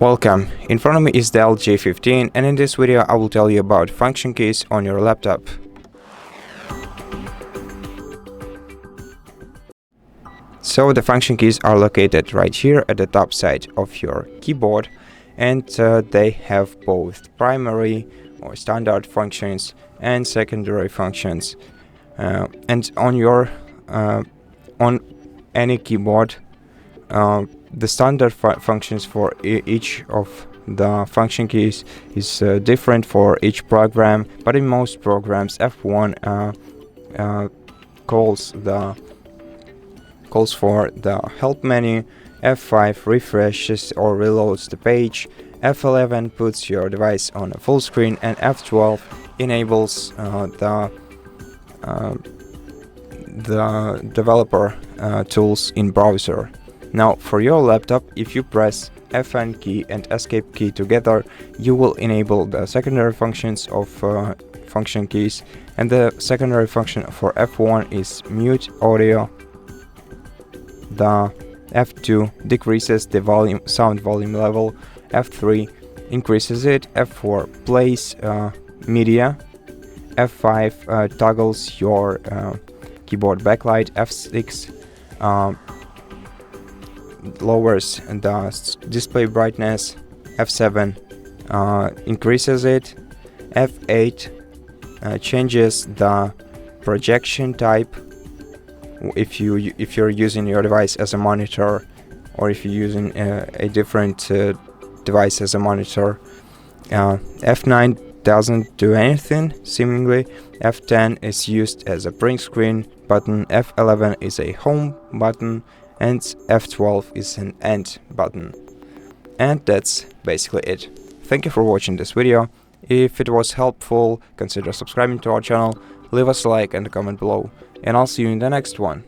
Welcome, in front of me is DELL G15 and in this video I will tell you about function keys on your laptop. So the function keys are located right here at the top side of your keyboard, and they have both primary or standard functions and secondary functions. And on any keyboard, the standard functions for each of the function keys is different for each program, but in most programs F1 calls for the help menu, F5 refreshes or reloads the page, F11 puts your device on a full screen, and F12 enables the developer tools in browser. Now for your laptop, if you press Fn key and escape key together, you will enable the secondary functions of function keys, and the secondary function for F1 is mute audio, the F2 decreases the sound volume level, F3 increases it, F4 plays media, F5 toggles your keyboard backlight, F6 lowers the display brightness, F7 increases it, F8 changes the projection type if you're using your device as a monitor, or if you're using a different device as a monitor. F9 doesn't do anything seemingly. F10 is used as a print screen button, F11 is a home button, and F12 is an end button. And that's basically it. Thank you for watching this video. If it was helpful, consider subscribing to our channel, leave us a like and a comment below, and I'll see you in the next one.